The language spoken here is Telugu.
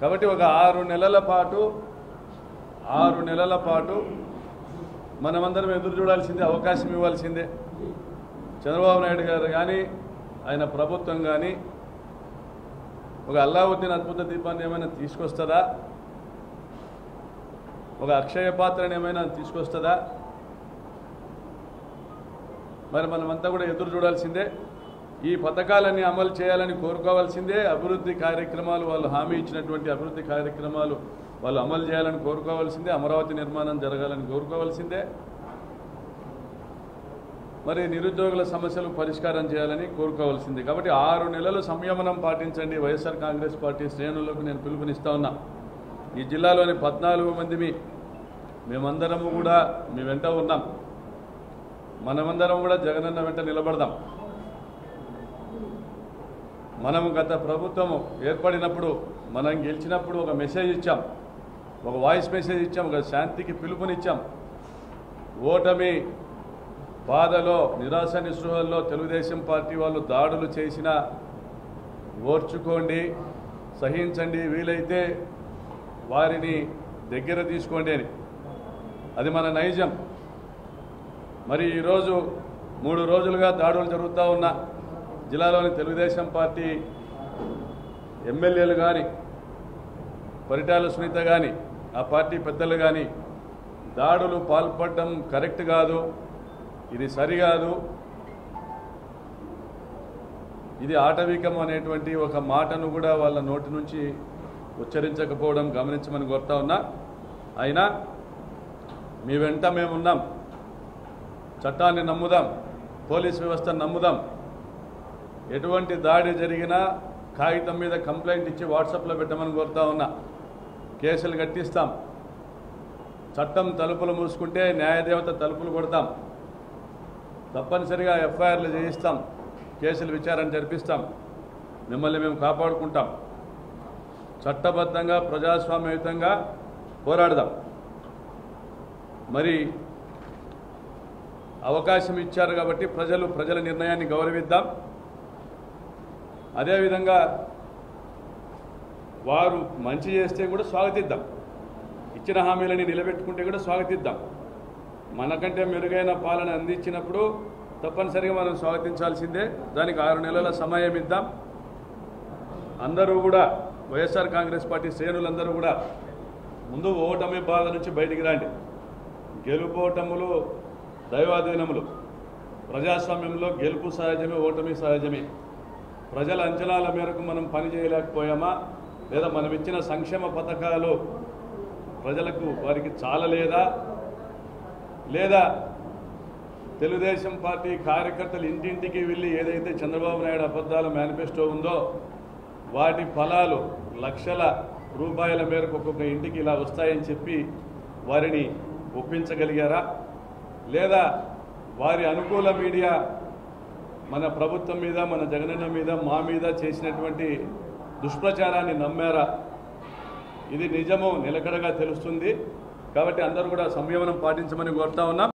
కాబట్టి ఒక 6 నెలల పాటు మనమందరం ఎదురు చూడాల్సిందే, అవకాశం ఇవ్వాల్సిందే. చంద్రబాబు నాయుడు గారు కానీ ఆయన ప్రభుత్వం కానీ ఒక అల్లావుద్దీన్ అద్భుత దీపాన్ని ఏమైనా తీసుకొస్తుందా, ఒక అక్షయ పాత్రని ఏమైనా తీసుకొస్తుందా? మరి మనమంతా కూడా ఎదురు చూడాల్సిందే. ఈ పథకాలన్నీ అమలు చేయాలని కోరుకోవాల్సిందే. అభివృద్ధి కార్యక్రమాలు వాళ్ళు హామీ ఇచ్చినటువంటి అభివృద్ధి కార్యక్రమాలు వాళ్ళు అమలు చేయాలని కోరుకోవాల్సిందే. అమరావతి నిర్మాణం జరగాలని కోరుకోవాల్సిందే. మరి నిరుద్యోగుల సమస్యలు పరిష్కారం చేయాలని కోరుకోవాల్సిందే. కాబట్టి 6 నెలలు సంయమనం పాటించండి. వైఎస్ఆర్ కాంగ్రెస్ పార్టీ శ్రేణులకు నేను పిలుపునిస్తా ఉన్నా. ఈ జిల్లాలోని 14 మంది మేమందరము కూడా మీ వెంట ఉన్నాం. మనమందరం కూడా జగనన్న వెంట నిలబడదాం. మనము గత ప్రభుత్వము ఏర్పడినప్పుడు మనం గెలిచినప్పుడు ఒక మెసేజ్ ఇచ్చాం, ఒక వాయిస్ మెసేజ్ ఇచ్చాం, ఒక శాంతికి పిలుపునిచ్చాం. ఓటమి బాధలో నిరాశ నిస్పృహల్లో తెలుగుదేశం పార్టీ వాళ్ళు దాడులు చేసినా ఓర్చుకోండి, సహించండి, వీలైతే వారిని దగ్గర తీసుకోండి అని. అది మన నైజం. మరి ఈరోజు 3 రోజులుగా దాడులు జరుగుతూ ఉన్న జిల్లాలోని తెలుగుదేశం పార్టీ ఎమ్మెల్యేలు కానీ, పరిటాల సునీత కానీ, ఆ పార్టీ పెద్దలు కానీ దాడులు పాల్పడడం కరెక్ట్ కాదు, ఇది సరికాదు, ఇది ఆటవికం అనేటువంటి ఒక మాటను కూడా వాళ్ళ నోటి నుంచి ఉచ్చరించకపోవడం గమనించమని కోరుతా ఉన్నా. అయినా మీ వెంట మేమున్నాం. చట్టాన్ని నమ్ముదాం, పోలీస్ వ్యవస్థను నమ్ముదాం. ఎటువంటి దాడి జరిగినా కాగితం మీద కంప్లైంట్ ఇచ్చి వాట్సాప్లో పెట్టమని కోరుతా ఉన్నా. కేసులు కట్టిస్తాం. చట్టం తలుపులు మూసుకుంటే న్యాయదేవత తలుపులు కొడతాం. తప్పనిసరిగా ఎఫ్ఐఆర్లు చేయిస్తాం, కేసులు విచారణ జరిపిస్తాం. మిమ్మల్ని మేము కాపాడుకుంటాం. చట్టబద్ధంగా ప్రజాస్వామ్యయుతంగా పోరాడదాం. మరి అవకాశం ఇచ్చారు కాబట్టి ప్రజల నిర్ణయాన్ని గౌరవిద్దాం. అదేవిధంగా వారు మంచి చేస్తే కూడా స్వాగతిద్దాం, ఇచ్చిన హామీలని నిలబెట్టుకుంటే కూడా స్వాగతిద్దాం. మనకంటే మెరుగైన పాలన అందించినప్పుడు తప్పనిసరిగా మనం స్వాగతించాల్సిందే. దానికి 6 నెలల సమయం ఇద్దాం. అందరూ కూడా వైఎస్ఆర్ కాంగ్రెస్ పార్టీ శ్రేణులందరూ కూడా ముందు ఓటమి బాధ నుంచి బయటికి రండి. గెలుపోటములు దైవాధీనములు. ప్రజాస్వామ్యంలో గెలుపు సహజమే, ఓటమి సహజమే. ప్రజల అంచనాల మేరకు మనం పని చేయలేకపోయామా, లేదా మనం ఇచ్చిన సంక్షేమ పథకాలు ప్రజలకు వారికి చాలలేదా, లేదా తెలుగుదేశం పార్టీ కార్యకర్తలు ఇంటింటికి వెళ్ళి ఏదైతే చంద్రబాబు నాయుడు అబద్ధాల మేనిఫెస్టో ఉందో వాటి ఫలాలు లక్షల రూపాయల మేరకు ఒక్కొక్క ఇంటికి ఇలా వస్తాయని చెప్పి వారిని ఒప్పించగలిగారా, లేదా వారి అనుకూల మీడియా మన ప్రభుత్వం మీద, మన జగనన్న మీద, మా మీద చేసినటువంటి దుష్ప్రచారాన్ని నమ్మారా? ఇది నిజము నిలకడగా తెలుస్తుంది. కాబట్టి అందరూ కూడా సంయమనం పాటించమని కోరుతా ఉన్నాం.